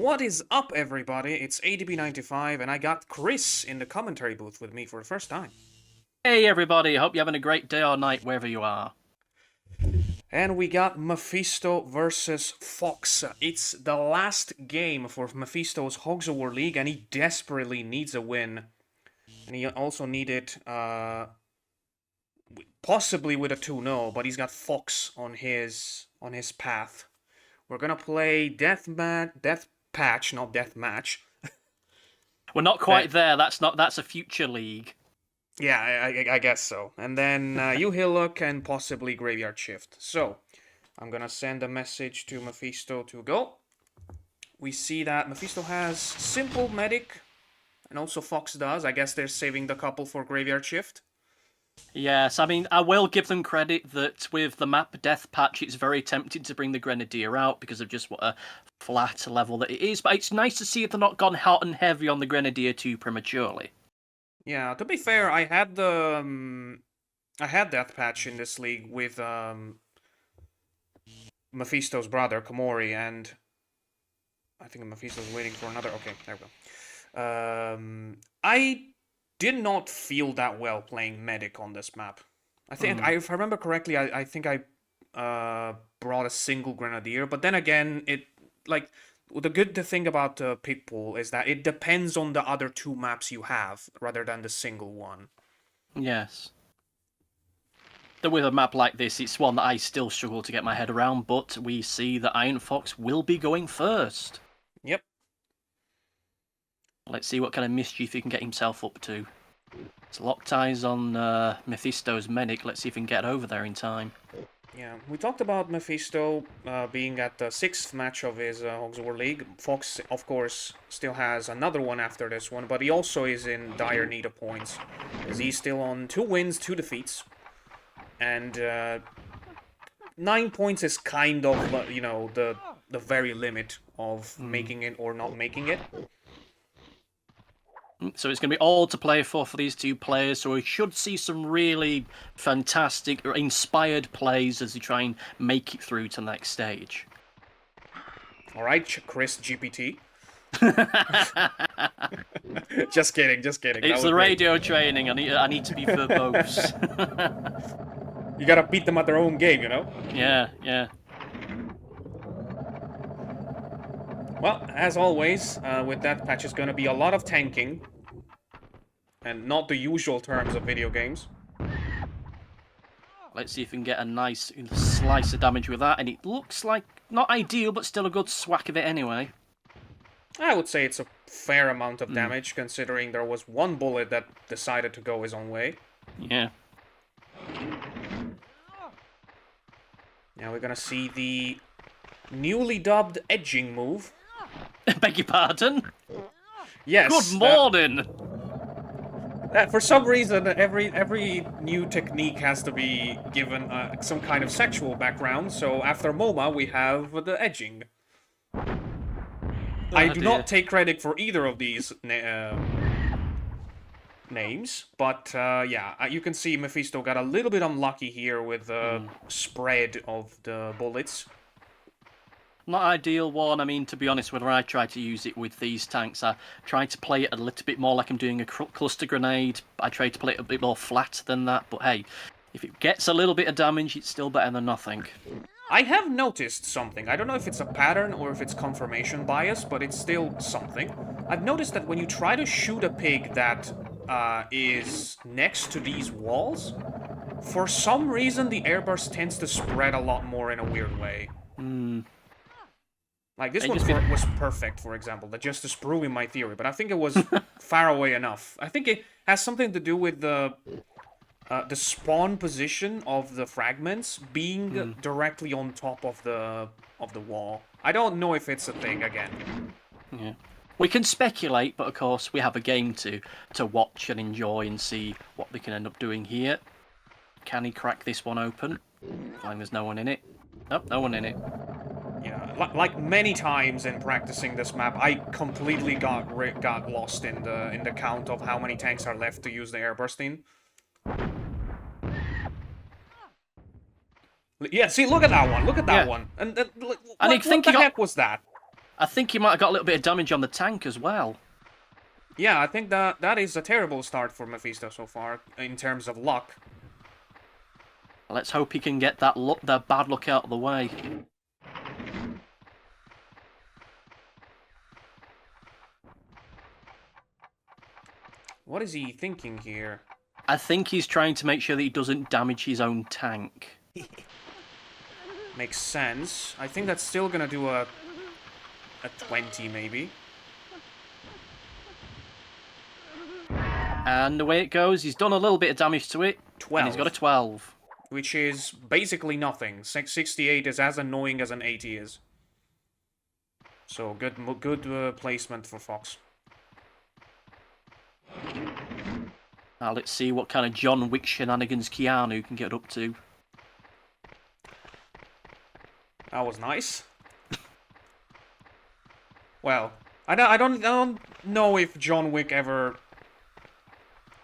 What is up, everybody? It's ADB95, and I got Chris in the commentary booth with me for the first time. Hey everybody, hope you're having a great day or night wherever you are. And we got Mefisto versus Fox. It's the last game for Mefisto's Hogs League, and he desperately needs a win. And he also needed, possibly with a 2-0, but he's got Fox on his path. We're gonna play Death Patch, not Death Match. We're not quite there. That's a future league. Yeah, I guess so. And then Uhiluk and possibly Graveyard Shift. So, I'm gonna send a message to Mefisto to go. We see that Mefisto has Simple Medic, and also Fox does. I guess they're saving the couple for Graveyard Shift. Yes, I mean, I will give them credit that with the map Death Patch, it's very tempting to bring the Grenadier out because of just what a flat level that it is. But it's nice to see if they're not gone hot and heavy on the Grenadier too prematurely. Yeah, to be fair, I had Death Patch in this league with Mefisto's brother, Komori, and I think Mephisto's waiting for another. Okay, there we go. I did not feel that well playing Medic on this map. I think, if I remember correctly, I think I brought a single Grenadier, but then again, the good thing about Pitbull is that it depends on the other two maps you have, rather than the single one. Yes. With a map like this, it's one that I still struggle to get my head around, but we see that Iron Fox will be going first. Yep. Let's see what kind of mischief he can get himself up to. It's locked eyes on Mefisto's Medic. Let's see if he can get over there in time. Yeah, we talked about Mefisto being at the 6th match of his Hogs League. Fox, of course, still has another one after this one, but he also is in dire need of points, as he's still on 2 wins, 2 defeats. And 9 points is kind of, you know, the very limit of making it or not making it. So it's going to be all to play for these two players, so we should see some really fantastic or inspired plays as they try and make it through to the next stage. All right, Chris GPT. Just kidding, just kidding. It's the radio training. I need to be verbose. You gotta beat them at their own game, you know? Yeah, yeah. Well, as always, with that patch is gonna be a lot of tanking. And not the usual terms of video games. Let's see if we can get a nice slice of damage with that. And it looks like, not ideal, but still a good swack of it anyway. I would say it's a fair amount of damage, considering there was one bullet that decided to go his own way. Yeah. Now we're gonna see the newly dubbed edging move. Beg your pardon? Yes. Good morning! For some reason, every new technique has to be given some kind of sexual background, so after MoMA we have the edging. I do not take credit for either of these names, but yeah, you can see Mefisto got a little bit unlucky here with the spread of the bullets. Not ideal one. I mean, to be honest, whenever I try to use it with these tanks, I try to play it a little bit more like I'm doing a cluster grenade. I try to play it a bit more flat than that, but hey, if it gets a little bit of damage, it's still better than nothing. I have noticed something. I don't know if it's a pattern or if it's confirmation bias, but it's still something. I've noticed that when you try to shoot a pig that is next to these walls, for some reason the airburst tends to spread a lot more in a weird way. Like, this one was perfect, for example, that just disproving my theory, but I think it was far away enough. I think it has something to do with the spawn position of the fragments being directly on top of the wall. I don't know if it's a thing, again. Yeah. We can speculate, but of course we have a game to watch and enjoy and see what they can end up doing here. Can he crack this one open? Fine, there's no one in it. Nope, no one in it. Yeah, like many times in practicing this map, I completely got lost in the count of how many tanks are left to use the airburst in. Yeah, see, look at that one. Look at that one. And what the heck was that? I think he might have got a little bit of damage on the tank as well. Yeah, I think that is a terrible start for Mefisto so far, in terms of luck. Let's hope he can get that bad luck out of the way. What is he thinking here? I think he's trying to make sure that he doesn't damage his own tank. Makes sense. I think that's still gonna do a 20, maybe. And the way it goes, he's done a little bit of damage to it. 12. And he's got a 12. Which is basically nothing. 68 is as annoying as an 80 is. So, good placement for Fox. Now let's see what kind of John Wick shenanigans Keanu can get up to. That was nice. Well, I don't know if John Wick ever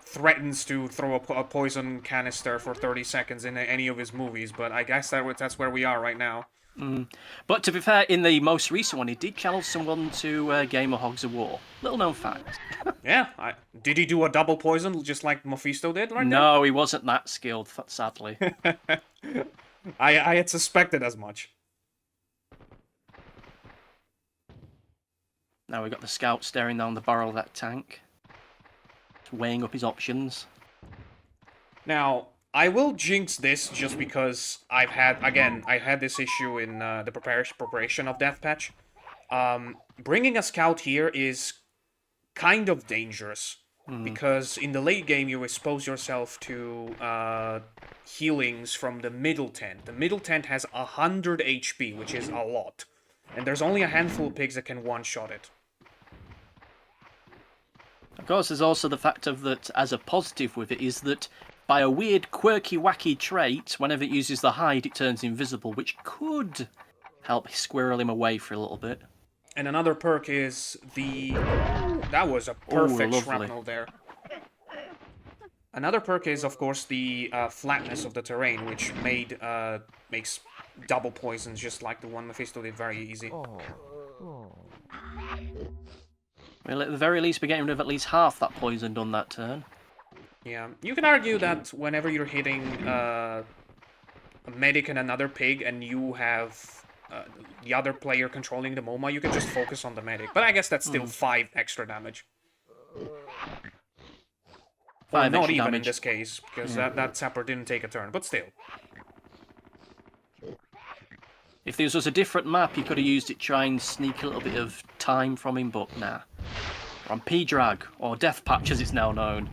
threatens to throw a poison canister for 30 seconds in any of his movies, but I guess that's where we are right now. But to be fair, in the most recent one, he did challenge someone to a game of Hogs of War. Little known fact. Yeah, did he do a double poison just like Mefisto did right now? No, he wasn't that skilled, sadly. I had suspected as much. Now we've got the scout staring down the barrel of that tank, weighing up his options. Now, I will jinx this just because I had this issue in the preparation of Deathpatch. Bringing a scout here is kind of dangerous, because in the late game you expose yourself to healings from the middle tent. The middle tent has 100 HP, which is a lot. And there's only a handful of pigs that can one-shot it. Of course, there's also the fact of that, as a positive with it, is that by a weird, quirky, wacky trait, whenever it uses the hide, it turns invisible, which could help squirrel him away for a little bit. And another perk is the... That was a perfect shrapnel there. Another perk is, of course, the flatness of the terrain, which makes double poisons, just like the one Mefisto did, very easy. Well, at the very least, we're getting rid of at least half that poison done that turn. Yeah, you can argue that whenever you're hitting a medic and another pig, and you have the other player controlling the MoMA, you can just focus on the medic. But I guess that's still 5 extra damage. Well, not even in this case, because that sapper didn't take a turn, but still. If this was a different map, you could have used it to try and sneak a little bit of time from him, but nah. We're on P-Drag, or Deathpatch as it's now known.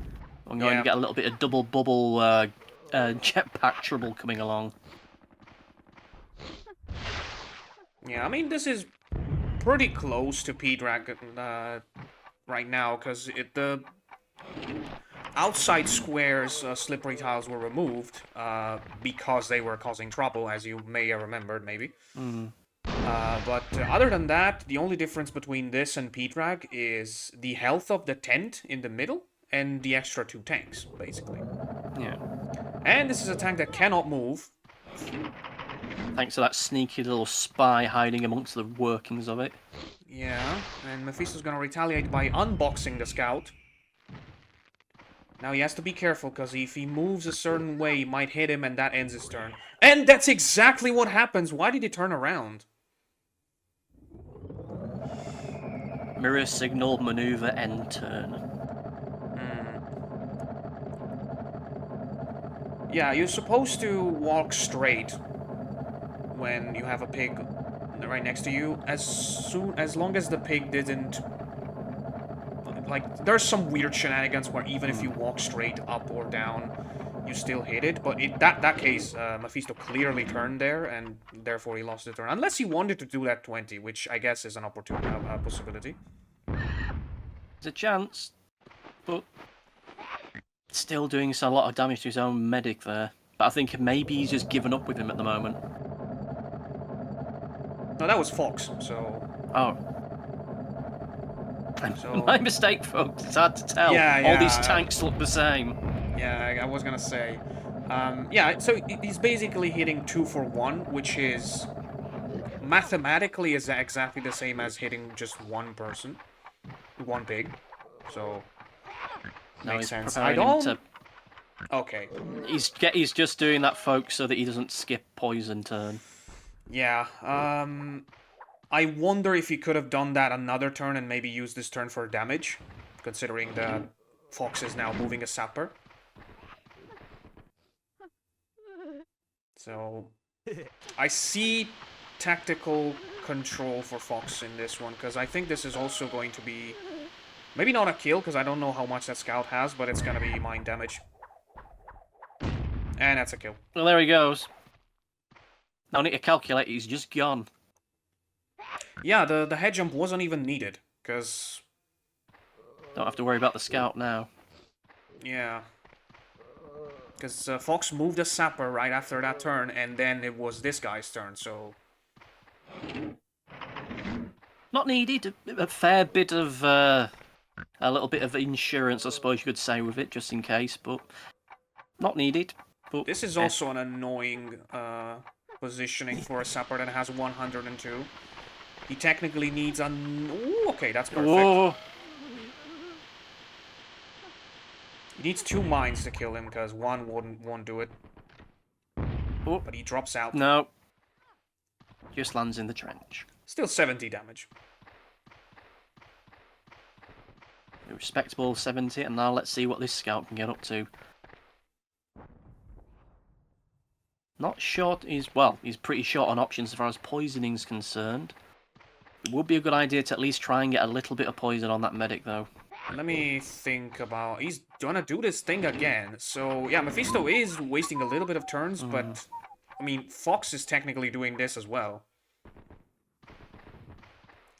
I'm going to get a little bit of double bubble jetpack trouble coming along. Yeah, I mean, this is pretty close to P-Drag right now, because the outside squares slippery tiles were removed because they were causing trouble, as you may have remembered, maybe. But other than that, the only difference between this and P-Drag is the health of the tent in the middle and the extra 2 tanks, basically. Yeah. And this is a tank that cannot move. Thanks to that sneaky little spy hiding amongst the workings of it. Yeah, and Mefisto's gonna retaliate by unboxing the scout. Now he has to be careful, because if he moves a certain way, he might hit him and that ends his turn. And that's exactly what happens! Why did he turn around? Mirror signal, maneuver, end turn. Yeah, you're supposed to walk straight when you have a pig right next to you, as long as the pig didn't... Like, there's some weird shenanigans where even if you walk straight up or down, you still hit it, but in that case, Mefisto clearly turned there, and therefore he lost the turn. Unless he wanted to do that 20, which I guess is an opportunity, possibility. There's a chance, but still doing a lot of damage to his own medic there. But I think maybe he's just given up with him at the moment. No, that was Fox, so... Oh. So... My mistake, folks. It's hard to tell. Yeah, All these tanks look the same. Yeah, I was gonna say. Yeah, so he's basically hitting 2 for 1, which is mathematically is exactly the same as hitting just one person, one pig. So Now makes he's sense. preparing I him don't. to. Okay. He's just doing that, folks, so that he doesn't skip poison turn. Yeah. I wonder if he could have done that another turn and maybe used this turn for damage, considering that Fox is now moving a sapper. So I see tactical control for Fox in this one, because I think this is also going to be maybe not a kill, because I don't know how much that scout has, but it's going to be mind damage. And that's a kill. Well, there he goes. No need to calculate, he's just gone. Yeah, the head jump wasn't even needed, because... Don't have to worry about the scout now. Yeah. Because Fox moved a sapper right after that turn, and then it was this guy's turn, so... Not needed. A fair bit of... a little bit of insurance, I suppose you could say, with it, just in case, but... Not needed. But, this is also an annoying positioning for a sapper that has 102. He technically needs a... Ooh, okay, that's perfect. Whoa. He needs 2 mines to kill him, because 1 won't do it. Oh. But he drops out. No. Just lands in the trench. Still 70 damage. A respectable 70, and now let's see what this scout can get up to. Not short, he's pretty short on options as far as poisoning's concerned. It would be a good idea to at least try and get a little bit of poison on that medic, though. Let me think about... He's gonna do this thing again. So, yeah, Mefisto is wasting a little bit of turns, but... I mean, Fox is technically doing this as well.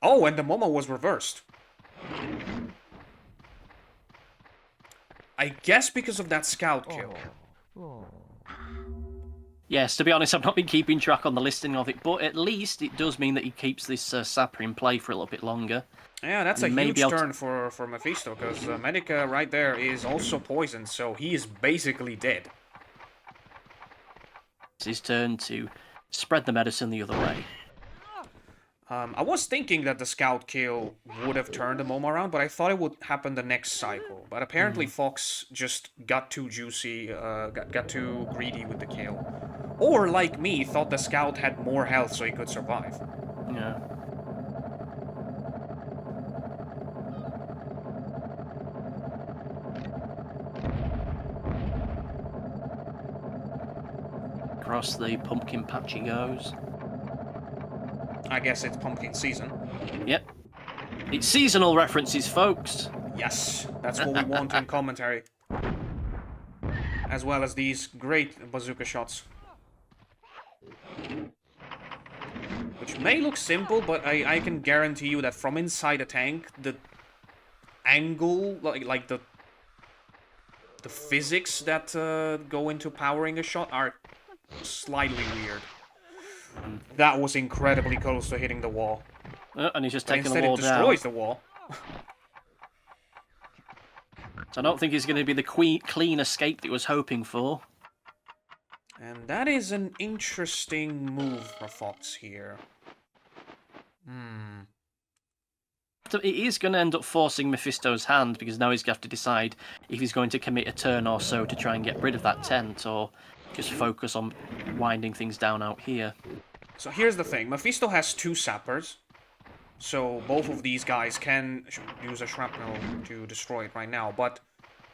Oh, and the Momo was reversed. I guess because of that scout kill. Yes, to be honest, I've not been keeping track on the listing of it, but at least it does mean that he keeps this sapper in play for a little bit longer. Yeah, that's a huge turn for Mefisto, because Medica right there is also poisoned, so he is basically dead. It's his turn to spread the medicine the other way. I was thinking that the scout kill would have turned the Momo around, but I thought it would happen the next cycle. But apparently Fox just got too juicy, got too greedy with the kill. Or, like me, thought the scout had more health so he could survive. Yeah. Across the pumpkin patch he goes. I guess it's pumpkin season. Yep. It's seasonal references, folks. Yes, that's what we want in commentary. As well as these great bazooka shots. Which may look simple, but I can guarantee you that from inside a tank, the angle, like the physics that go into powering a shot are slightly weird. That was incredibly close to hitting the wall. And he's just But taking the instead wall it destroys down. the wall. So I don't think he's going to be the clean escape that he was hoping for. And that is an interesting move for Fox here. So it is going to end up forcing Mefisto's hand, because now he's going to have to decide if he's going to commit a turn or so to try and get rid of that tent, or just focus on winding things down out here. So here's the thing. Mefisto has 2 sappers. So both of these guys can use a shrapnel to destroy it right now. But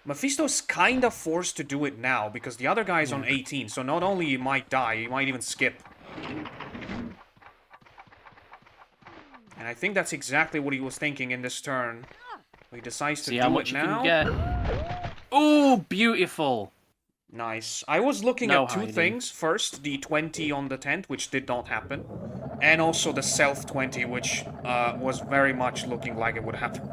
Mephisto's kind of forced to do it now, because the other guy's on 18. So not only he might die, he might even skip. And I think that's exactly what he was thinking in this turn. He decides to do it now. Oh, beautiful! Nice. I was looking at 2 things. First, the 20 on the tent, which did not happen. And also the self 20, which was very much looking like it would happen.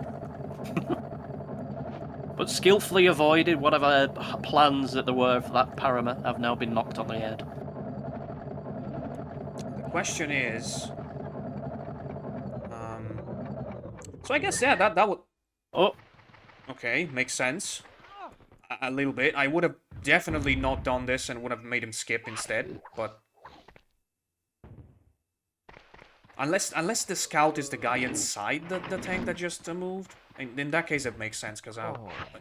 But skillfully avoided. Whatever plans that there were for that parama have now been knocked on the head. The question is... so I guess, yeah, that would... Oh. Okay, makes sense. A little bit. I would have definitely not done this and would have made him skip instead, but... Unless the scout is the guy inside the tank that just moved. In that case, it makes sense, because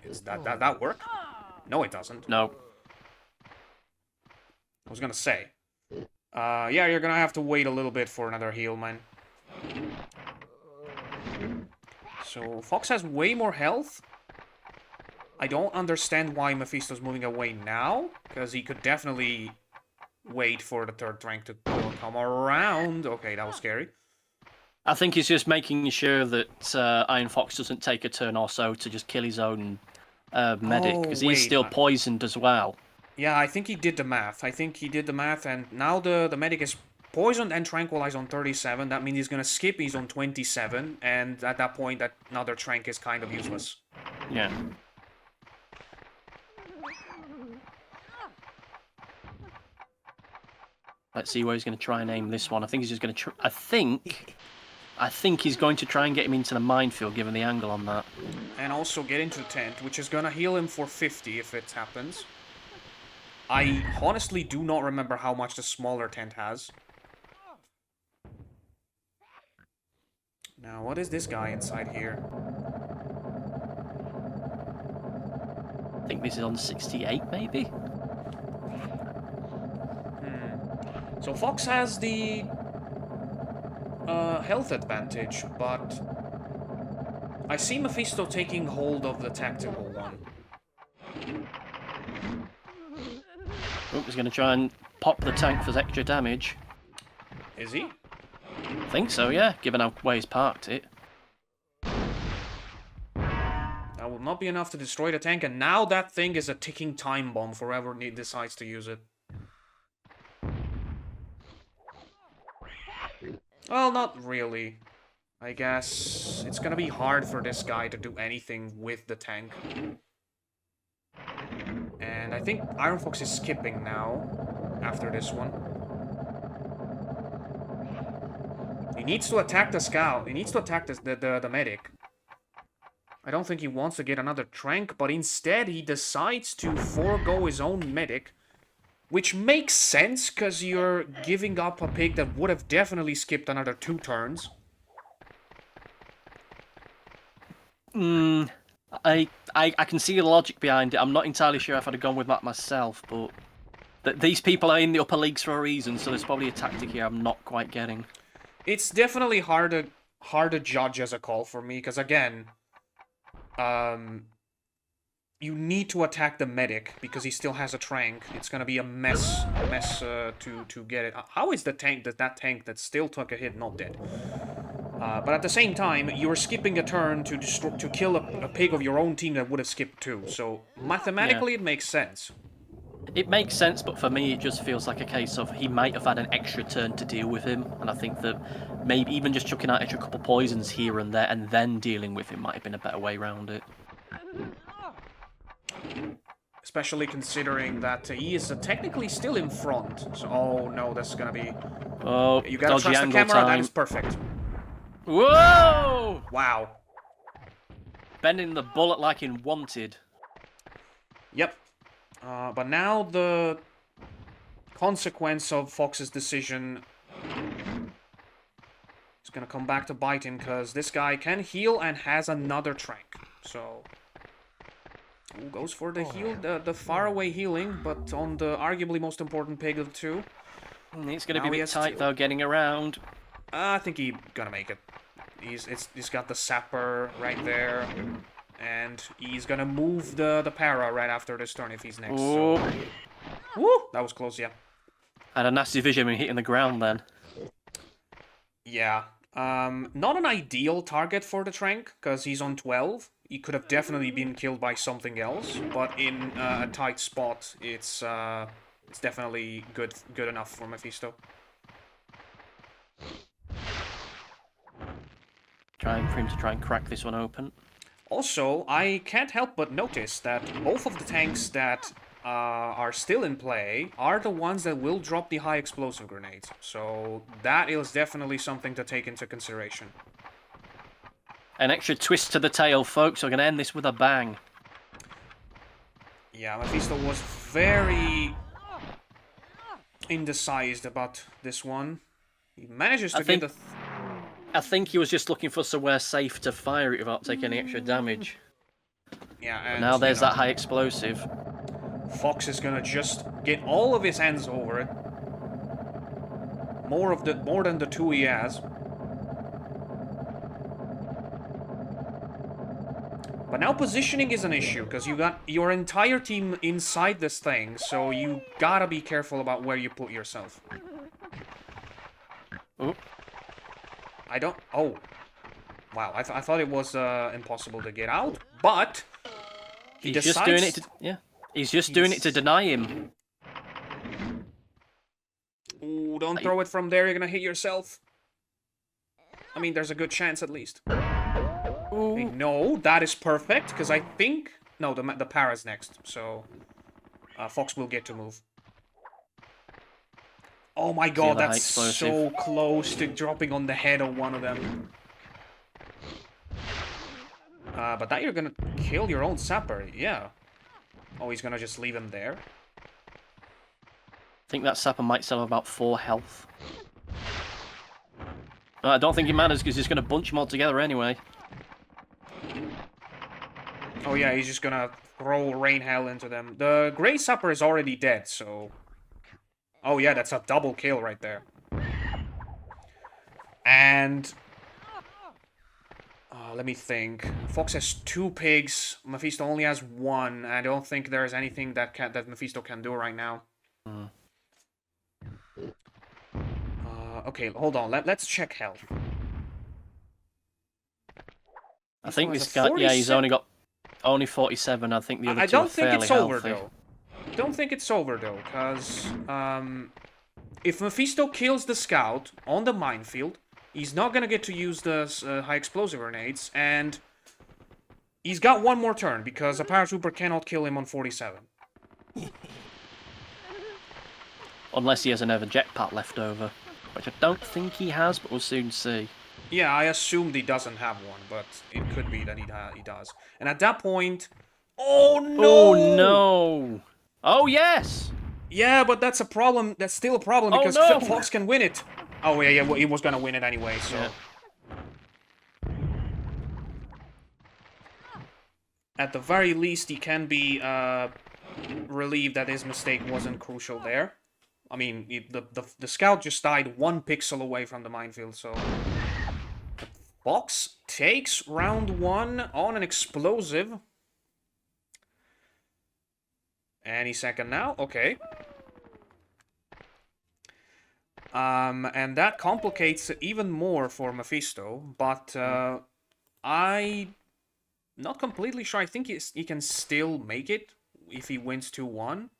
is that work? No, it doesn't. No. I was gonna say. Yeah, you're gonna have to wait a little bit for another heal, man. So, Fox has way more health. I don't understand why Mephisto's moving away now, because he could definitely wait for the third rank to come around. Okay, that was scary. I think he's just making sure that Iron Fox doesn't take a turn or so to just kill his own medic, because he's still poisoned as well. Yeah, I think he did the math. And now the medic is poisoned and tranquilized on 37. That means he's gonna skip, he's on 27, and at that point, that another trank is kind of useless. Yeah. Let's see where he's going to try and aim this one. I think he's just going to I think he's going to try and get him into the minefield, given the angle on that. And also get into the tent, which is going to heal him for 50 if it happens. I honestly do not remember how much the smaller tent has. Now, what is this guy inside here? I think this is on 68, maybe? So Fox has the health advantage, but I see Mefisto taking hold of the tactical one. Oh, he's going to try and pop the tank for extra damage. Is he? I think so, yeah, given how where he's parked it. That will not be enough to destroy the tank, and now that thing is a ticking time bomb for whoever decides to use it. Well, not really. I guess it's gonna be hard for this guy to do anything with the tank. And I think Iron Fox is skipping now, after this one. He needs to attack the scout. He needs to attack the medic. I don't think he wants to get another trank, but instead he decides to forego his own medic. Which makes sense, because you're giving up a pig that would have definitely skipped another 2 turns. I can see the logic behind it. I'm not entirely sure if I'd have gone with that myself, but these people are in the upper leagues for a reason, so there's probably a tactic here I'm not quite getting. It's definitely hard to judge as a call for me, because again, you need to attack the medic because he still has a trank. It's gonna be a mess to get it. How is the tank that tank that still took a hit not dead? But at the same time, you're skipping a turn to kill a pig of your own team that would have skipped too. So mathematically, it makes sense. It makes sense, but for me, it just feels like a case of he might have had an extra turn to deal with him, and I think that maybe even just chucking out extra couple poisons here and there and then dealing with him might have been a better way around it. Especially considering that he is technically still in front. So, oh no, that's gonna be... Oh, you gotta trust the camera, time. that is perfect. Whoa! Wow. Bending the bullet like in Wanted. Yep. But now the consequence of Fox's decision is gonna come back to bite him, because this guy can heal and has another trank. So... Who goes for the heal, the faraway healing, but on the arguably most important pig of the two. It's going to be a bit tight, though, getting around. I think he's gonna make it. He's got the sapper right there, and he's gonna move the para right after this turn if he's next. So. Woo! That was close, yeah. Had a nasty vision when hitting the ground then. Yeah. Not an ideal target for the trank, because he's on 12. He could have definitely been killed by something else, but in a tight spot, it's definitely good enough for Mefisto. Trying for him to try and crack this one open. Also, I can't help but notice that both of the tanks that are still in play are the ones that will drop the high explosive grenades. So that is definitely something to take into consideration. An extra twist to the tail, folks. We're going to end this with a bang. Yeah, Mefisto was very indecised about this one. He manages to get the... I think he was just looking for somewhere safe to fire it without taking any extra damage. Yeah, But and now there's you know, that high explosive. Fox is gonna just get all of his hands over it. More than the 2 he has. But now positioning is an issue, because you got your entire team inside this thing, so you gotta be careful about where you put yourself. Ooh. I don't... Oh. Wow, I thought it was impossible to get out, but... He He's decides... just doing it to... Yeah. He's just doing it to deny him. Ooh, don't throw it from there, you're gonna hit yourself. I mean, there's a good chance at least. Ooh. Wait, no, that is perfect, because I think... No, the para's next, so... Fox will get to move. Oh my god, that's so close to dropping on the head of one of them. But that you're gonna kill your own sapper, yeah. Oh, he's gonna just leave him there? I think that sapper might still have about 4 health. I don't think it matters, because he's going to bunch them all together anyway. Oh yeah, he's just gonna throw rain hell into them. The Grey Sapper is already dead, so... Oh yeah, that's a double kill right there. And... let me think. Fox has 2 pigs. Mefisto only has 1. I don't think there's anything that Mefisto can do right now. Okay, hold on. Let's check health. I think this guy... Yeah, he's only 47. I think the other two are fairly healthy. I don't think it's over, though. Don't think it's over, though, because... if Mefisto kills the scout on the minefield, he's not gonna get to use the high explosive grenades, and... He's got 1 more turn, because a paratrooper cannot kill him on 47. Unless he has another jetpack left over. Which I don't think he has, but we'll soon see. Yeah, I assumed he doesn't have one, but it could be that he does. And at that point... Oh, no! Oh, no! Oh, yes! Yeah, but that's a problem. That's still a problem, because Fox can win it. Oh, yeah, he was gonna win it anyway, so... Yeah. At the very least, he can be relieved that his mistake wasn't crucial there. I mean, the scout just died 1 pixel away from the minefield, so... Fox takes round 1 on an explosive. Any second now, okay. And that complicates it even more for Mefisto, but I'm not completely sure. I think he can still make it if he wins 2-1.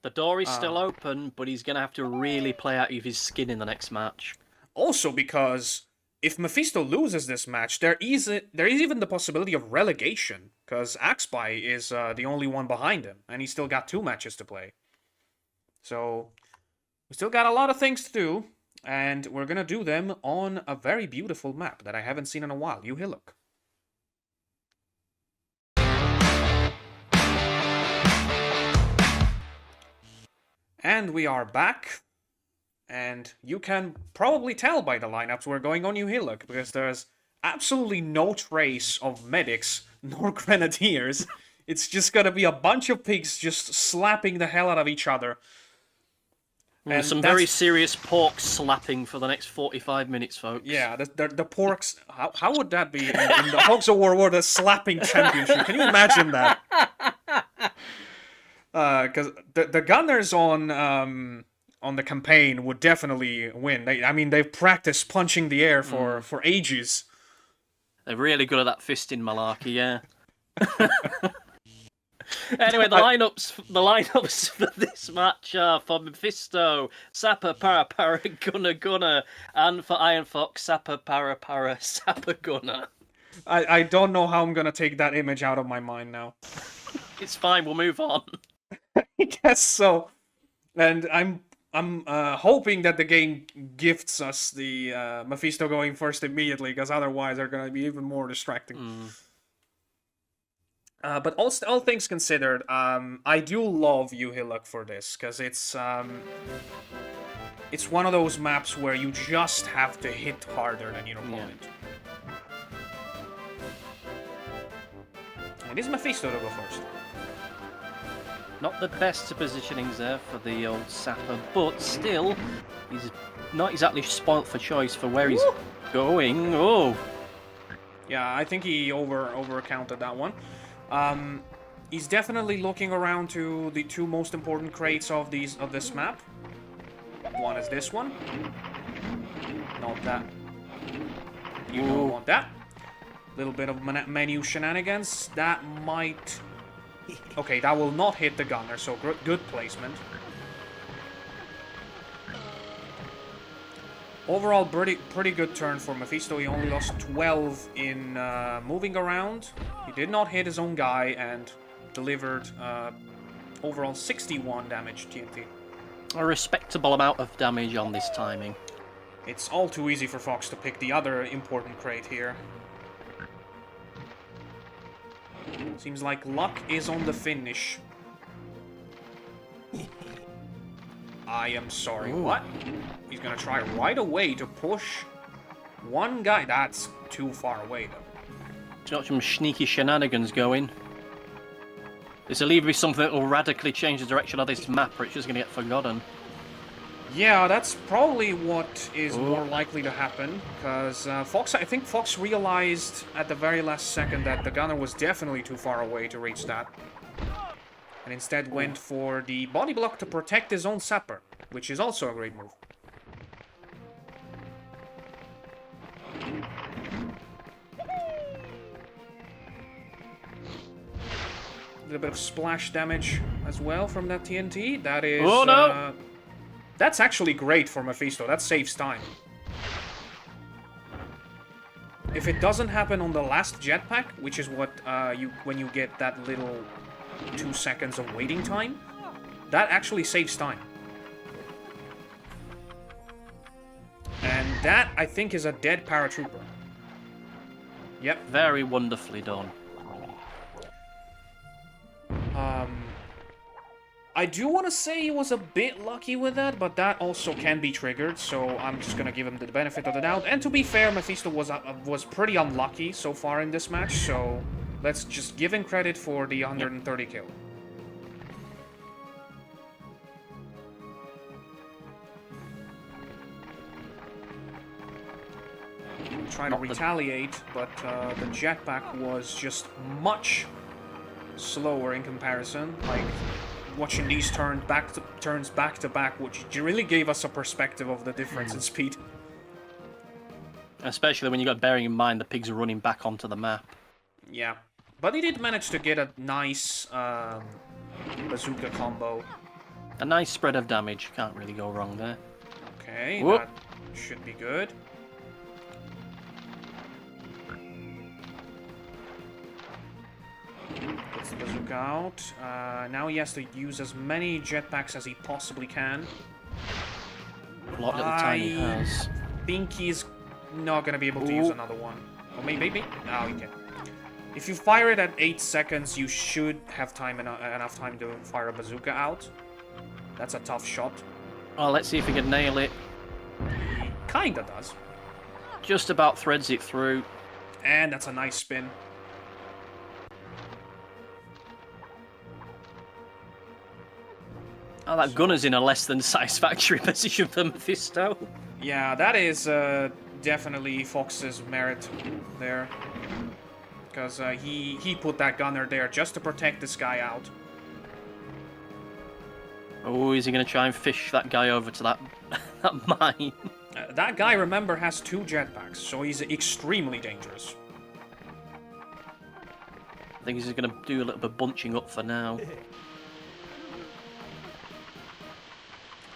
The door is still open, but he's going to have to really play out of his skin in the next match. Also because if Mefisto loses this match, there is even the possibility of relegation, because Axby is the only one behind him, and he's still got 2 matches to play. So, we still got a lot of things to do, and we're going to do them on a very beautiful map that I haven't seen in a while, Uhillock. And we are back, and you can probably tell by the lineups we're going on Uhillock, because there's absolutely no trace of medics nor grenadiers. It's just gonna be a bunch of pigs just slapping the hell out of each other. And some very serious pork slapping for the next 45 minutes, folks. Yeah, the porks... How would that be in the Hogs of War the slapping championship? Can you imagine that? Because the gunners on the campaign would definitely win. They've practiced punching the air for ages. They're really good at that fisting malarkey, yeah. Anyway, the lineups for this match are for Mefisto, Sapper, Para, Para, Gunner, Gunner, and for Iron Fox, Sapper, Para, Para, Sapper, Gunner. I don't know how I'm gonna take that image out of my mind now. It's fine, we'll move on. I guess so. And I'm hoping that the game gifts us the Mefisto going first immediately, because otherwise they're going to be even more distracting. But all things considered, I do love Uhillock for this, because it's It's one of those maps where you just have to hit harder than your opponent. And it is Mefisto to go first. Not the best of positionings there for the old sapper, but still, he's not exactly spoilt for choice for where he's going. Oh! Yeah, I think he over counted that one. He's definitely looking around to the two most important crates of this map. One is this one. Not that. You don't want that. Little bit of menu shenanigans. That might... Okay, that will not hit the gunner, so good placement. Overall, pretty good turn for Mefisto. He only lost 12 in moving around. He did not hit his own guy and delivered overall 61 damage TNT. A respectable amount of damage on this timing. It's all too easy for Fox to pick the other important crate here. Seems like luck is on the finish. I am sorry, what? He's gonna try right away to push one guy. That's too far away, though. Got some sneaky shenanigans going. This will either be something that will radically change the direction of this map, or it's just gonna get forgotten. Yeah, that's probably what is more likely to happen, because I think Fox realized at the very last second that the gunner was definitely too far away to reach that. And instead went for the body block to protect his own sapper, which is also a great move. A little bit of splash damage as well from that TNT. That is... Oh, no! That's actually great for Mefisto. That saves time. If it doesn't happen on the last jetpack, which is what when you get that little 2 seconds of waiting time, that actually saves time. And that, I think, is a dead paratrooper. Yep. Very wonderfully done. I do want to say he was a bit lucky with that, but that also can be triggered, so I'm just going to give him the benefit of the doubt. And to be fair, Mefisto was pretty unlucky so far in this match, so let's just give him credit for the 130 kill. Trying to retaliate, but the jetpack was just much slower in comparison. Like, watching these turns back to back, which really gave us a perspective of the difference in speed. Especially when you got bearing in mind the pigs are running back onto the map. Yeah, but he did manage to get a nice bazooka combo. A nice spread of damage, can't really go wrong there. Okay, Whoop. that should be good. Gets the bazooka out. Now he has to use as many jetpacks as he possibly can. A lot at the time he has. I think he's not going to be able to use another one. Or maybe? No, he can. If you fire it at 8 seconds, you should have enough time to fire a bazooka out. That's a tough shot. Oh, let's see if he can nail it. He kinda does. Just about threads it through. And that's a nice spin. Oh, that gunner's in a less than satisfactory position for Mefisto. Yeah, that is definitely Fox's merit there. Because he put that gunner there just to protect this guy out. Oh, is he going to try and fish that guy over to that, that mine? That guy, remember, has 2 jetpacks, so he's extremely dangerous. I think he's going to do a little bit of bunching up for now.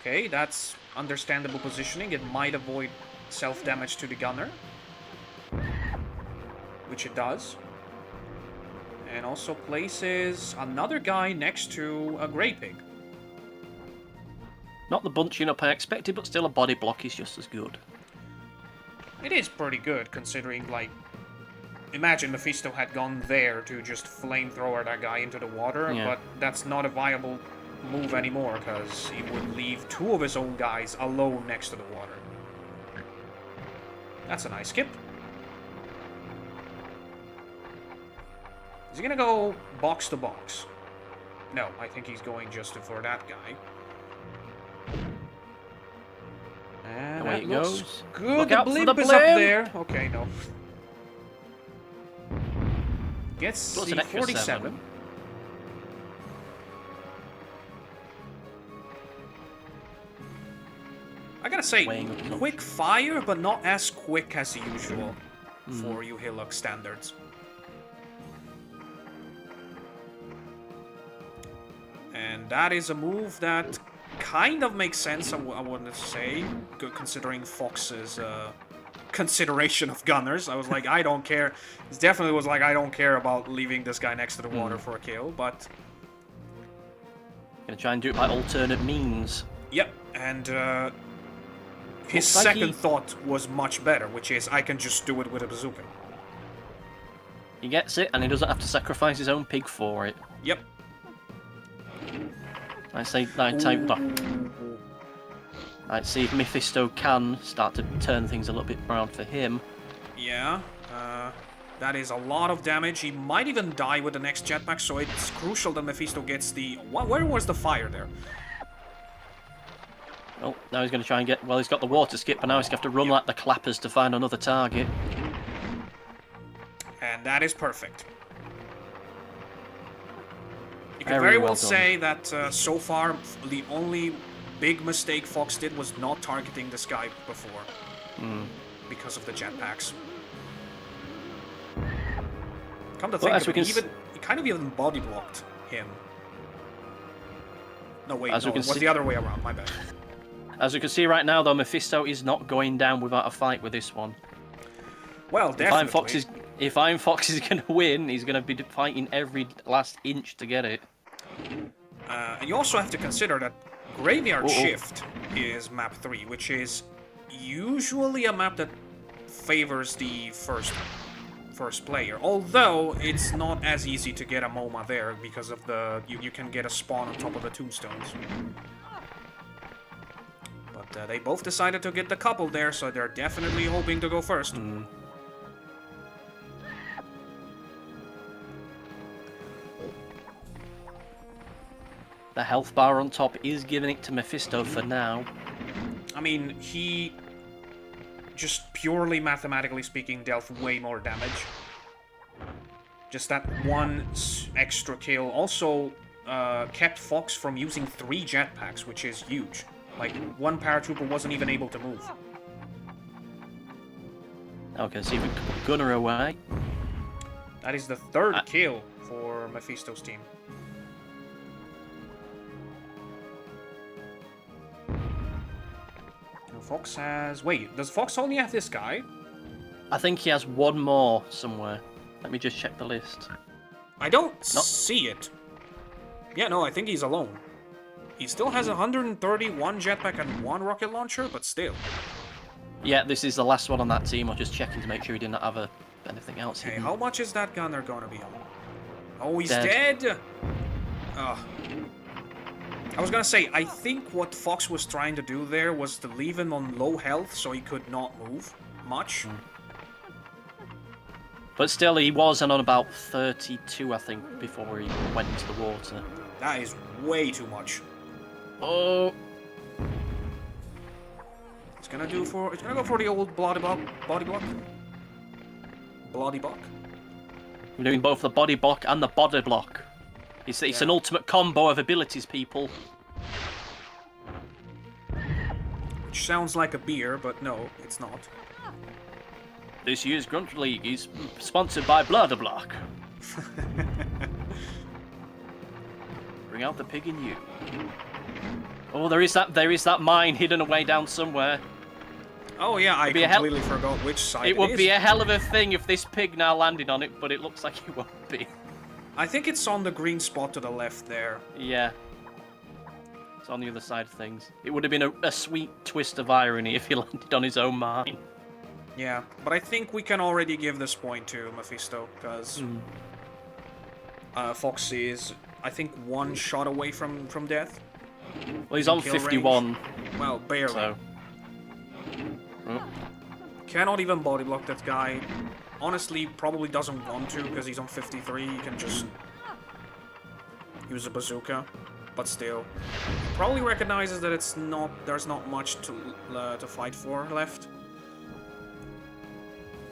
Okay, that's understandable positioning. It might avoid self-damage to the gunner. Which it does. And also places another guy next to a Grey Pig. Not the bunching up I expected, but still a body block is just as good. It is pretty good, considering, like... Imagine Mefisto had gone there to just flamethrower that guy into the water, Yeah. but that's not a viable move anymore because he would leave 2 of his own guys alone next to the water. That's a nice skip. Is he gonna go box to box? No, I think he's going just for that guy. And Away that it looks goes. good. Look The out for blimp the is up blimp! there. Okay, no. Gets Plus an the extra 47. 7. I gotta say, Weighing up much. quick fire, but not as quick as usual for you Hillock standards. And that is a move that kind of makes sense, I wanted to say, considering Fox's consideration of gunners. I was like, I don't care. It definitely was like, I don't care about leaving this guy next to the water for a kill, but... Gonna try and do it by alternate means. Yep, and his Looks like second he- thought was much better, which is, I can just do it with a bazooka. He gets it, and he doesn't have to sacrifice his own pig for it. Yep. Let's see if Mefisto can start to turn things a little bit around for him. Yeah, that is a lot of damage. He might even die with the next jetpack, so it's crucial that Mefisto gets the... Where was the fire there? Well, now he's going to try and get... Well, he's got the water skip, but now he's going to have to run like the clappers to find another target. And that is perfect. You could Very very well well done. say that so far the only big mistake Fox did was not targeting this guy before. Because of the jetpacks. Come to think as of we it, can he kind of even body blocked him. No, wait, As no, we can it was see- the other way around, my bad. As you can see right now, though, Mefisto is not going down without a fight with this one. Well, definitely. If Iron Fox is going to win, he's going to be fighting every last inch to get it. And you also have to consider that Graveyard Shift is map 3, which is usually a map that favors the first player. Although it's not as easy to get a MoMA there because of the you can get a spawn on top of the tombstones. But they both decided to get the couple there, so they're definitely hoping to go first. The health bar on top is giving it to Mefisto for now. I mean, he just purely mathematically speaking dealt way more damage. Just that one extra kill also kept Fox from using 3 jetpacks, which is huge. Like, one paratrooper wasn't even able to move. Okay, see if we can put Gunner away. That is the 3rd kill for Mefisto's team. Now Fox has... Wait, does Fox only have this guy? I think he has one more somewhere. Let me just check the list. I don't see it. Yeah, no, I think he's alone. He still has 131 jetpack and 1 rocket launcher, but still. Yeah, this is the last one on that team. I was just checking to make sure he didn't have anything else. Okay, hidden. how much is that gunner gonna be on? Oh, he's Dead. dead! Ugh. I was gonna say, I think what Fox was trying to do there was to leave him on low health so he could not move much. But still, he was on about 32, I think, before he went into the water. That is way too much. Oh! It's gonna go for the old body block. Bloody block. We're doing both the body block and the body block. It's an ultimate combo of abilities, people. Which sounds like a beer, but no, it's not. This year's Grunt League is sponsored by Blood Block. Bring out the pig in you. Oh, there is that mine hidden away down somewhere. Oh yeah, I completely forgot which side it is. It would be a hell of a thing if this pig now landed on it, but it looks like it won't be. I think it's on the green spot to the left there. Yeah. It's on the other side of things. It would have been a sweet twist of irony if he landed on his own mine. Yeah, but I think we can already give this point to Mefisto, because Fox is I think, one shot away from death. Well, he's on Kill 51. Well, barely. So. Oh. Cannot even body block that guy. Honestly, probably doesn't want to because he's on 53. He can just use a bazooka, but still, probably recognizes that there's not much to fight for left.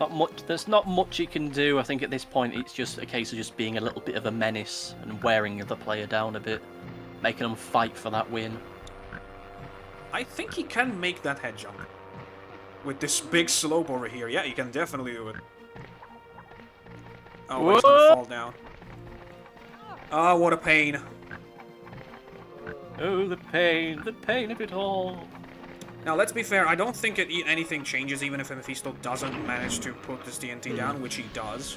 Not much. There's not much you can do. I think at this point it's just a case of just being a little bit of a menace and wearing the player down a bit, making them fight for that win. I think he can make that head jump with this big slope over here. Yeah, he can definitely do it. Oh, he's gonna fall down. Oh, what a pain. Oh, the pain of it all. Now, let's be fair, I don't think anything changes even if Mefisto doesn't manage to put this TNT down, which he does.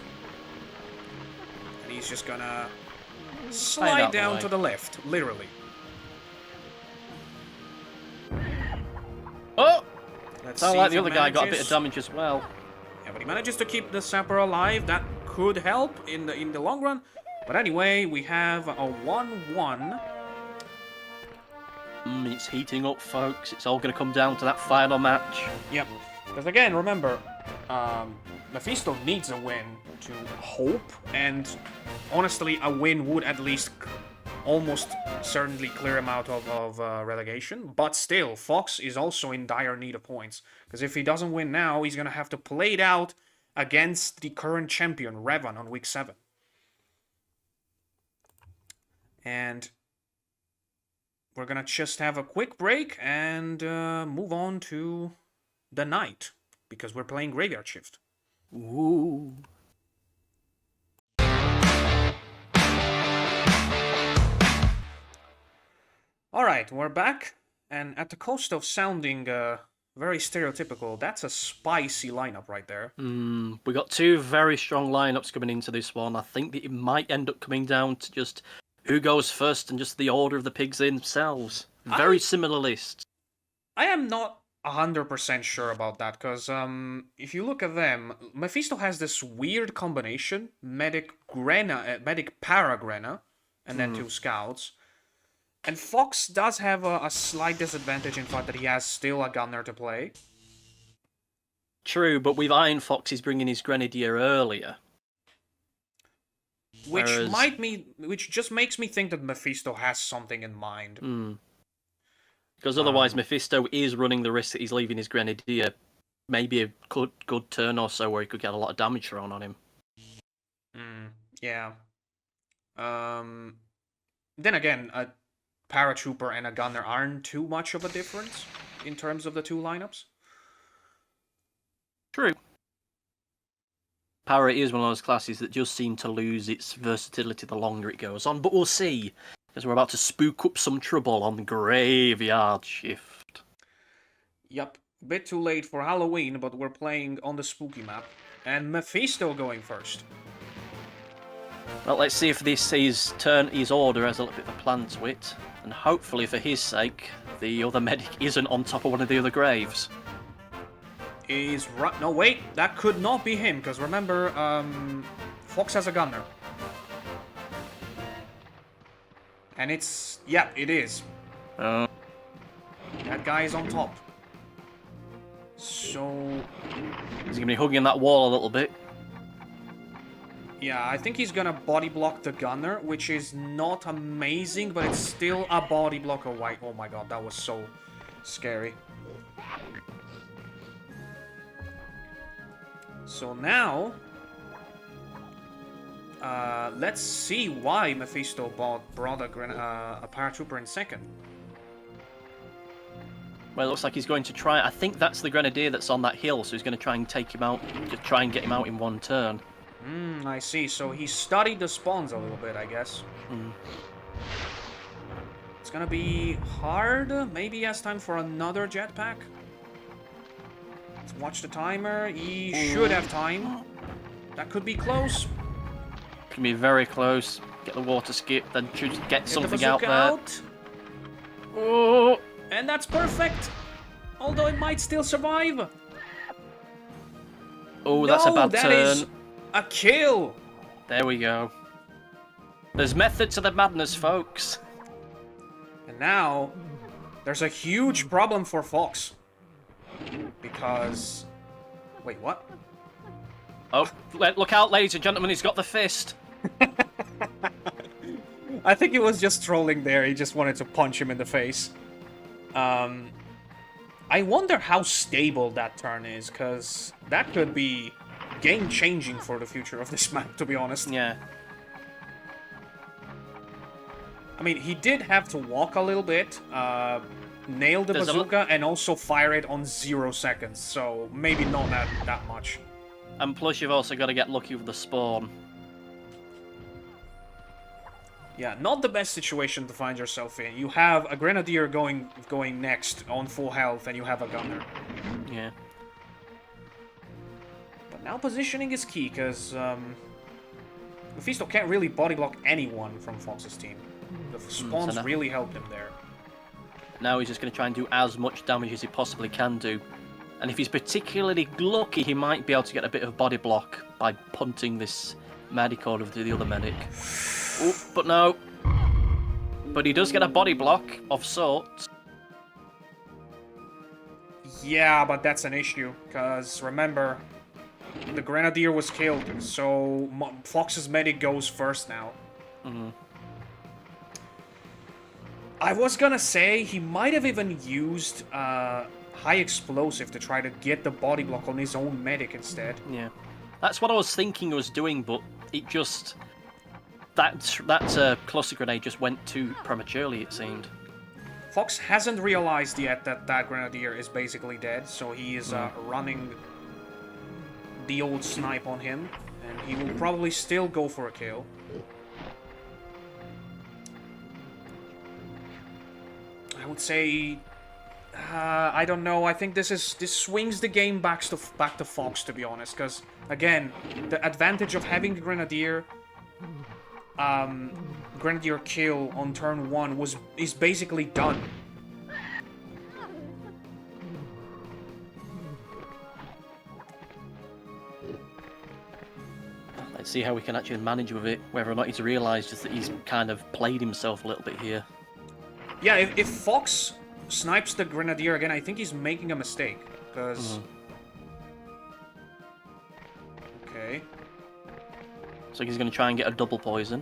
And he's just gonna slide down to the left, literally. Oh! Let's Sounds see like if the he other guy got a bit of manages. damage as well. Yeah, but he manages to keep the Sapper alive. That could help in the long run. But anyway, we have a 1-1. It's heating up, folks. It's all going to come down to that final match. Yep. Because again, remember, Mefisto needs a win to hope, and honestly, a win would at least almost certainly clear him out of relegation. But still, Fox is also in dire need of points. Because if he doesn't win now, he's going to have to play it out against the current champion, Revan, on week 7. And we're going to just have a quick break and move on to the night. Because we're playing Graveyard Shift. Ooh. Alright, we're back. And at the cost of sounding very stereotypical, that's a spicy lineup right there. We got two very strong lineups coming into this one. I think that it might end up coming down to just who goes first and just the order of the pigs themselves. Very similar lists. I am not 100% sure about that, because if you look at them, Mefisto has this weird combination, Medic Paragrena, and then 2 Scouts. And Fox does have a slight disadvantage in fact that he has still a Gunner to play. True, but with Iron Fox, he's bringing his Grenadier earlier. Which just makes me think that Mefisto has something in mind. Because otherwise, Mefisto is running the risk that he's leaving his Grenadier maybe a good turn or so where he could get a lot of damage thrown on him. Yeah. Then again, a Paratrooper and a Gunner aren't too much of a difference in terms of the two lineups. True. Para is one of those classes that just seem to lose its versatility the longer it goes on, but we'll see, because we're about to spook up some trouble on Graveyard Shift. Yup, bit too late for Halloween, but we're playing on the spooky map, and Mefisto going first. Well, let's see if his order has a little bit of a plan to it, and hopefully for his sake, the other medic isn't on top of one of the other graves. No, wait, that could not be him, because remember, Fox has a Gunner. And it's... yeah, it is. That guy is on top. So... he's going to be hugging that wall a little bit. yeah, I think he's going to body block the Gunner, which is not amazing, but it's still a body block away. Oh my god, that was so scary. So now, let's see why Mefisto brought a Paratrooper in second. Well, it looks like he's going to try... I think that's the Grenadier that's on that hill, so he's going to try and take him out, to try and get him out in one turn. I see. So he studied the spawns a little bit, I guess. It's gonna be hard. Maybe he has time for another jetpack. Let's watch the timer. He should have time. That could be close. Can be very close. Get the water skip, then get something out there. Out. Oh, and that's perfect. Although it might still survive. Oh, that's a bad turn. Is a kill. There we go. There's method to the madness, folks. And now, there's a huge problem for Fox. Because... Wait, what? Oh, look out, ladies and gentlemen, he's got the fist. I think he was just trolling there. He just wanted to punch him in the face. I wonder how stable that turn is, because that could be game-changing for the future of this map, to be honest. Yeah. I mean, he did have to walk a little bit, nail the bazooka, and also fire it on 0 seconds, so maybe not that much. And plus, you've also got to get lucky with the spawn. Yeah, not the best situation to find yourself in. You have a grenadier going next on full health, and you have a gunner. Yeah. But now positioning is key, because Mefisto can't really body block anyone from Fox's team. The spawns really helped him there. Now he's just going to try and do as much damage as he possibly can do. And if he's particularly lucky, he might be able to get a bit of body block by punting this medic over to the other medic. Ooh, but no. But he does get a body block of sorts. Yeah, but that's an issue, because remember, the grenadier was killed, so Fox's medic goes first now. Mm-hmm. I was gonna say he might have even used high explosive to try to get the body block on his own medic instead. Yeah, that's what I was thinking he was doing, but it just... That cluster grenade just went too prematurely, it seemed. Fox hasn't realized yet that that grenadier is basically dead, so he is running the old snipe on him, and he will probably still go for a kill. I would say, I don't know. I think this swings the game back to Fox, to be honest, because again, the advantage of having the grenadier kill on turn 1 is basically done. Let's see how we can actually manage with it, whether or not he's realised just that he's kind of played himself a little bit here. Yeah, if Fox snipes the grenadier again, I think he's making a mistake, because... Okay. So he's going to try and get a double poison.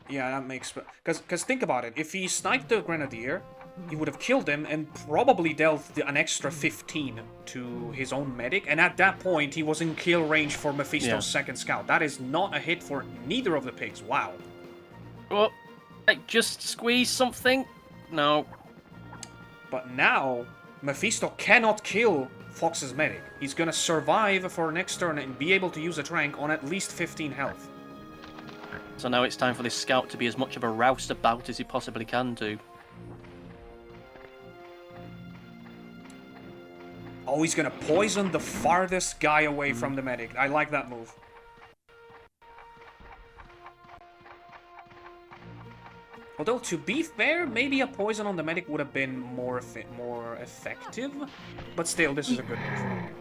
Yeah, that makes... Because think about it. If he sniped the grenadier, he would have killed him and probably dealt an extra 15 to his own medic. And at that point, he was in kill range for Mephisto's second scout. That is not a hit for neither of the pigs. Wow. Oh, just squeeze something. No. But now, Mephisto cannot kill Fox's medic. He's gonna survive for next turn and be able to use a trank on at least 15 health. So now it's time for this scout to be as much of a roustabout as he possibly can do. Oh, he's gonna poison the farthest guy away from the medic. I like that move. Although, to be fair, maybe a poison on the medic would have been more effective. But still, this is a good move.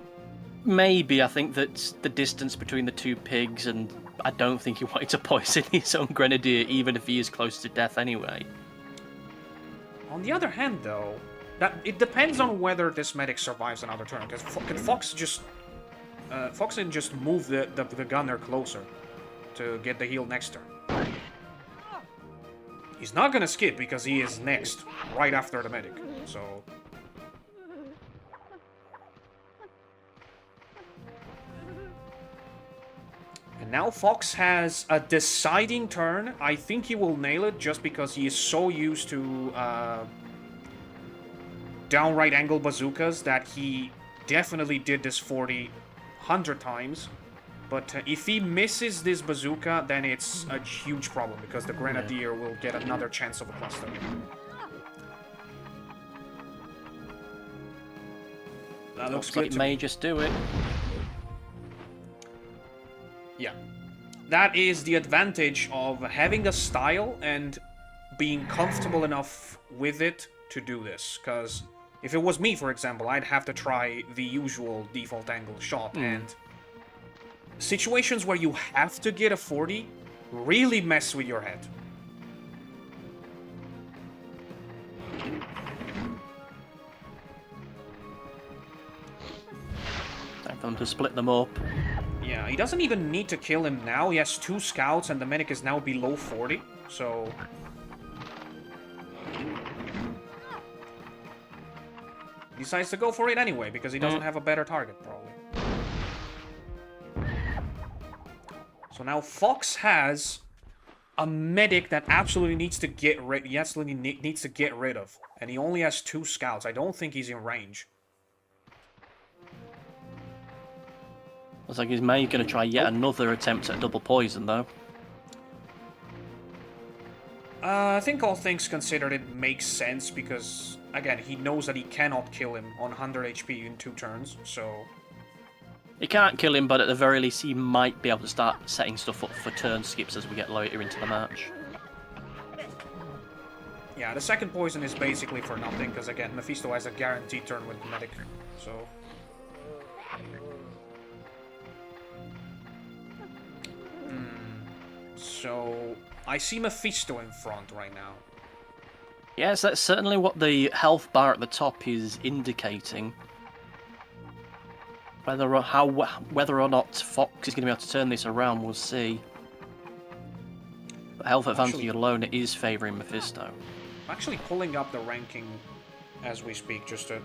Maybe. I think that the distance between the two pigs, and I don't think he wanted to poison his own grenadier, even if he is close to death anyway. On the other hand, though, it depends on whether this medic survives another turn. Because can Fox just... Fox can just move the gunner closer to get the heal next turn. He's not gonna skip because he is next, right after the medic, so... And now Fox has a deciding turn. I think he will nail it just because he is so used to downright angle bazookas that he definitely did this 100 times. But if he misses this bazooka, then it's a huge problem, because the Grenadier will get another chance of a cluster. That looks good. It may just do it. Yeah. That is the advantage of having a style and being comfortable enough with it to do this. Because if it was me, for example, I'd have to try the usual default angle shot, and situations where you have to get a 40, really mess with your head. Time for them to split them up. Yeah, he doesn't even need to kill him now. He has 2 scouts and the medic is now below 40, so... He decides to go for it anyway, because he doesn't have a better target, probably. So now Fox has a medic that absolutely needs to get rid. He absolutely needs to get rid of, and he only has 2 scouts. I don't think he's in range. Looks like he's maybe going to try yet another attempt at double poison, though. I think all things considered, it makes sense because, again, he knows that he cannot kill him on 100 HP in 2 turns, so... He can't kill him, but at the very least he might be able to start setting stuff up for turn skips as we get later into the match. Yeah, the second poison is basically for nothing, because again, Mefisto has a guaranteed turn with Medic, so... So, I see Mefisto in front right now. Yes, that's certainly what the health bar at the top is indicating. Whether or not Fox is going to be able to turn this around, we'll see. But health advantage alone is favouring Mefisto. I'm actually pulling up the ranking as we speak, just to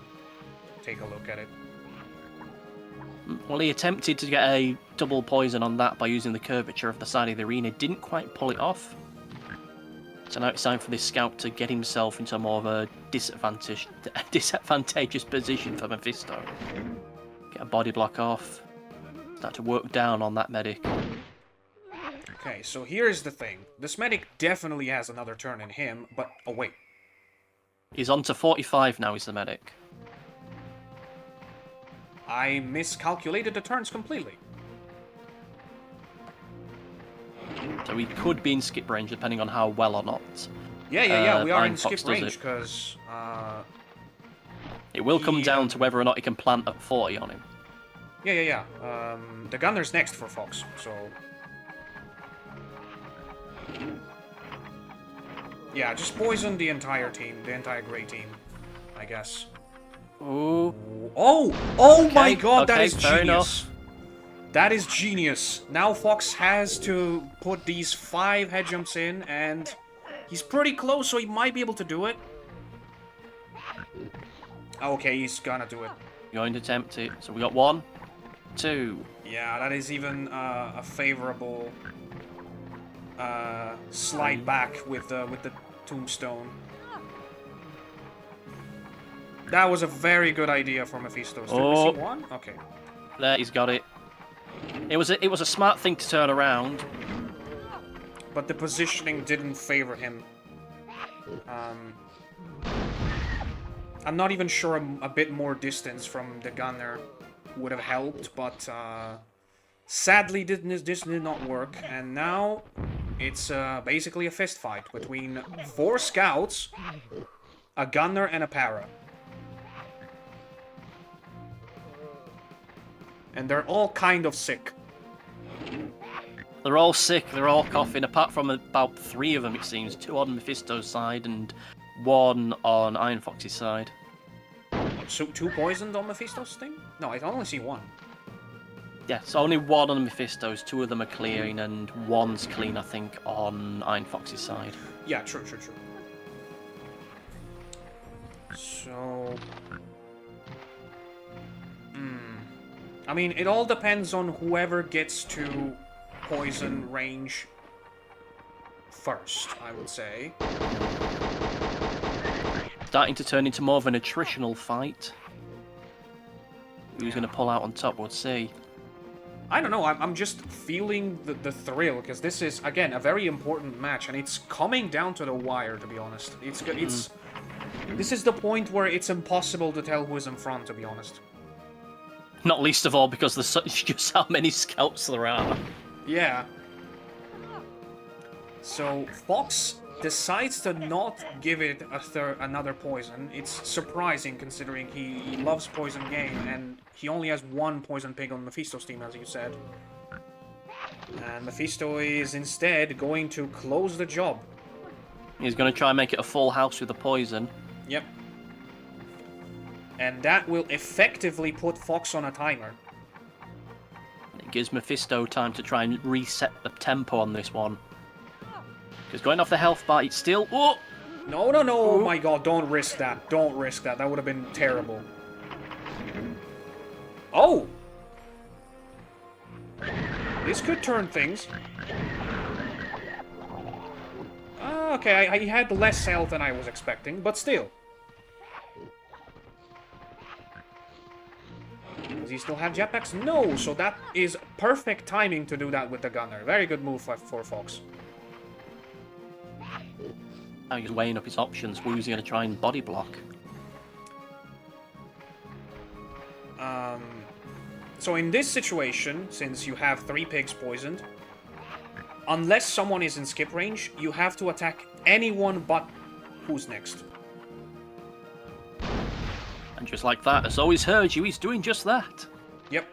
take a look at it. Well, he attempted to get a double poison on that by using the curvature of the side of the arena. Didn't quite pull it off. So now it's time for this scout to get himself into more of a disadvantageous position for Mefisto. Get a body block off. Start to work down on that medic. Okay, so here's the thing. This medic definitely has another turn in him, but... Oh, wait. He's on to 45 now, is the medic. I miscalculated the turns completely. So he could be in skip range depending on how well or not. Yeah, we are in Fox skip range, because... It will come down to whether or not he can plant at 40 on him. Yeah. The gunner's next for Fox, so... Yeah, just poison the entire team, the entire grey team, I guess. Ooh. Oh Okay, my god, that okay, is fair genius. enough. That is genius. Now Fox has to put these 5 head jumps in, and he's pretty close, so he might be able to do it. Okay, he's gonna do it. Going to attempt it. So we got 1, 2. Yeah, that is even a favorable slide back with the tombstone. That was a very good idea for Mefisto. Did we see 1? Okay. There, he's got it. It was a smart thing to turn around. But the positioning didn't favor him. I'm not even sure a bit more distance from the gunner would have helped, but sadly this did not work. And now it's basically a fist fight between 4 scouts, a gunner, and a para. And they're all kind of sick. They're all sick, they're all coughing, apart from about 3 of them, it seems. 2 on Mefisto's side and 1 on Iron Fox's side. So 2 poisoned on Mephisto's thing? No, I only see 1. Yeah, so only 1 on Mephisto's, 2 of them are clean, and 1's clean, I think, on Iron Fox's side. Yeah, true. So... I mean, it all depends on whoever gets to poison range first, I would say. Starting to turn into more of an attritional fight. Who's going to pull out on top, we'll see. I don't know, I'm just feeling the thrill, because this is, again, a very important match, and it's coming down to the wire, to be honest. This is the point where it's impossible to tell who is in front, to be honest. Not least of all because there's just how many scouts there are. Yeah. So, Fox decides to not give it another poison. It's surprising considering he loves poison game, and he only has 1 poison pig on Mephisto's team, as you said. And Mefisto is instead going to close the job. He's going to try and make it a full house with the poison. Yep. And that will effectively put Fox on a timer. It gives Mefisto time to try and reset the tempo on this one. Because going off the health bar, it's still... Oh! No, no, no! Oh my god, don't risk that. Don't risk that. That would have been terrible. Oh! This could turn things. Okay, I had less health than I was expecting, but still. Does he still have jetpacks? No, so that is perfect timing to do that with the gunner. Very good move for Fox. Now he's weighing up his options. Who's he going to try and body block? So in this situation, since you have 3 pigs poisoned, unless someone is in skip range, you have to attack anyone but who's next. And just like that, as always heard you, he's doing just that. Yep.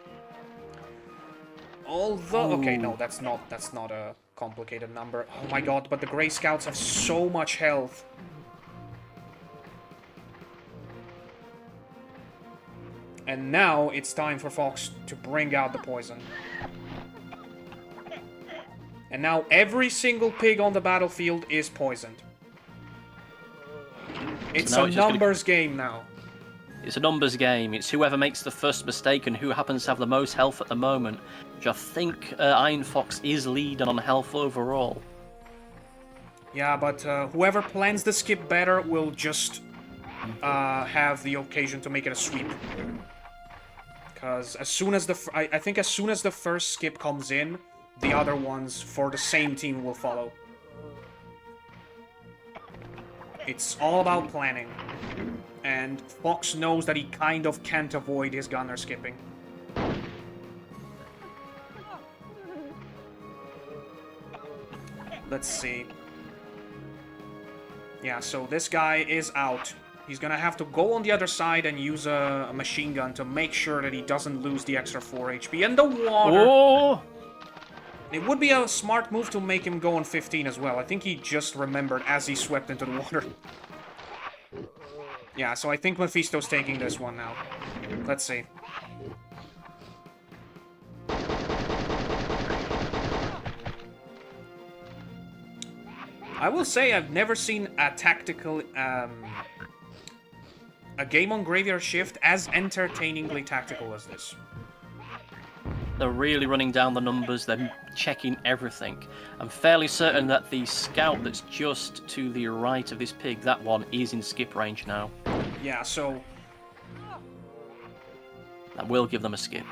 Although, okay, no, that's not a complicated number. Oh my god, but the Grey Scouts have so much health. And now it's time for Fox to bring out the poison. And now every single pig on the battlefield is poisoned. It's a numbers game now. It's a numbers game. It's whoever makes the first mistake and who happens to have the most health at the moment. Which I think Iron Fox is leading on health overall. Yeah, but whoever plans the skip better will just have the occasion to make it a sweep. Because as soon as I think as soon as the first skip comes in, the other ones for the same team will follow. It's all about planning. And Fox knows that he kind of can't avoid his gunner skipping. Let's see. Yeah, so this guy is out. He's gonna have to go on the other side and use a machine gun to make sure that he doesn't lose the extra 4 HP. And the water! Oh! It would be a smart move to make him go on 15 as well. I think he just remembered as he swept into the water. Yeah, so I think Mefisto's taking this one now. Let's see. I will say I've never seen a tactical... a game on Graveyard Shift as entertainingly tactical as this. They're really running down the numbers, they're checking everything. I'm fairly certain that the scout that's just to the right of this pig, that one, is in skip range now. Yeah, so... That will give them a skip.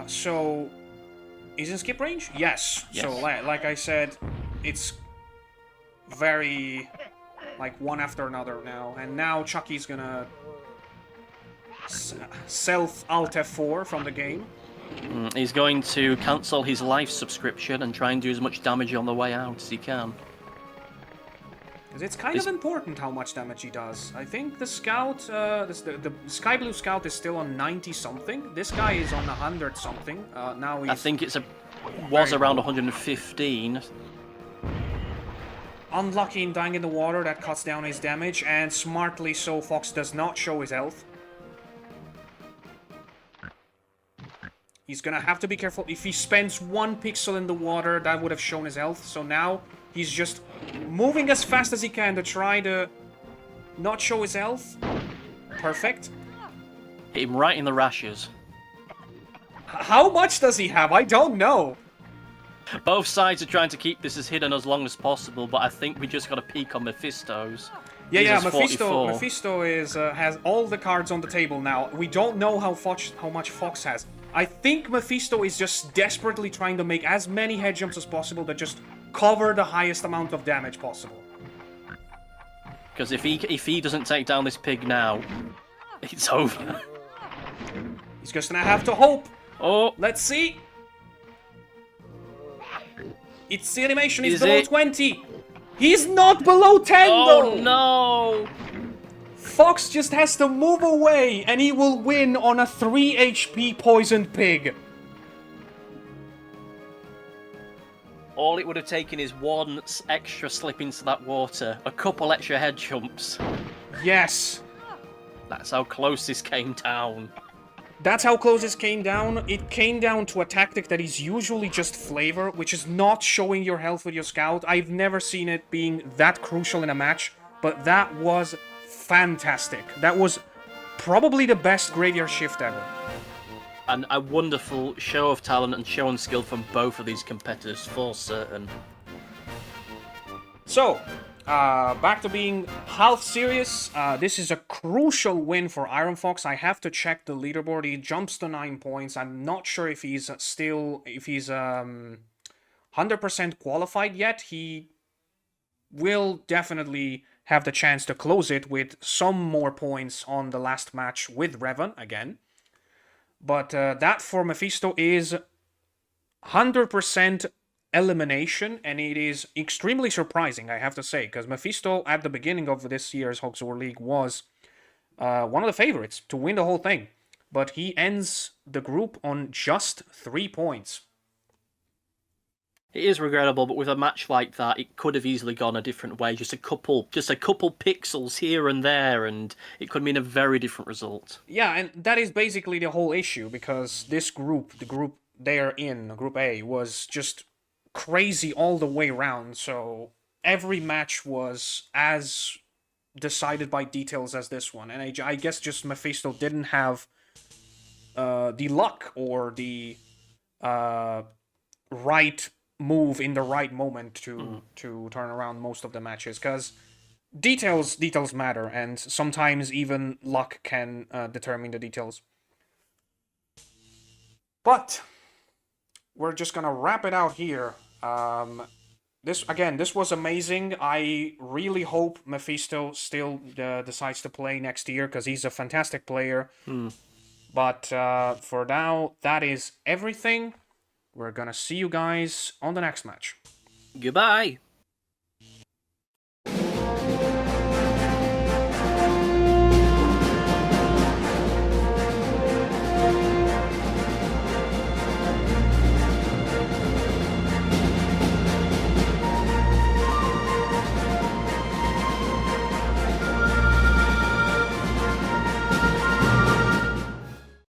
So... Is in skip range? Yes. So, like I said, it's very... like, one after another now. And now Chucky's gonna... self-Alt F4 from the game. He's going to cancel his life subscription and try and do as much damage on the way out as he can. Because it's kind of important how much damage he does. I think the Scout, the Sky Blue Scout is still on 90-something. This guy is on 100-something. Now he's... I think was around 115. Unlucky in dying in the water, that cuts down his damage. And smartly so, Fox does not show his health. He's gonna have to be careful. If he spends 1 pixel in the water, that would have shown his health. So now, he's just moving as fast as he can to try to not show his health. Perfect. Hit him right in the rashes. How much does he have? I don't know. Both sides are trying to keep this as hidden as long as possible, but I think we just got a peek on Mefisto's. Yeah, Mefisto is has all the cards on the table now. We don't know how much Fox has. I think Mefisto is just desperately trying to make as many head jumps as possible that just cover the highest amount of damage possible. Because if he doesn't take down this pig now, it's over. He's just gonna have to hope. Oh, let's see. It's the animation is below 20. He's not below 10 though. Oh no! Fox just has to move away and he will win on a 3 HP poisoned pig. All it would have taken is one extra slip into that water, a couple extra head jumps. Yes. That's how close this came down. That's how close this came down. It came down to a tactic that is usually just flavor, which is not showing your health with your scout. I've never seen it being that crucial in a match, but that was fantastic. That was probably the best graveyard shift ever. And a wonderful show of talent and show and skill from both of these competitors, for certain. So, back to being half serious. This is a crucial win for Iron Fox. I have to check the leaderboard. He jumps to 9 points. I'm not sure if he's 100% qualified yet. He will definitely have the chance to close it with some more points on the last match with Revan again. But that for Mefisto is 100% elimination, and it is extremely surprising, I have to say, because Mefisto at the beginning of this year's Hogs War League was one of the favorites to win the whole thing. But he ends the group on just 3 points. It is regrettable, but with a match like that, it could have easily gone a different way. Just a couple pixels here and there, and it could mean a very different result. Yeah, and that is basically the whole issue, because this group, the group they're in, Group A, was just crazy all the way around. So every match was as decided by details as this one, and I guess just Mefisto didn't have the luck or the right move in the right moment to turn around most of the matches, because details matter, and sometimes even luck can determine the details. But we're just gonna wrap it out here. This was amazing. I really hope Mefisto still decides to play next year, because he's a fantastic player. But for now, that is everything. We're gonna see you guys on the next match. Goodbye.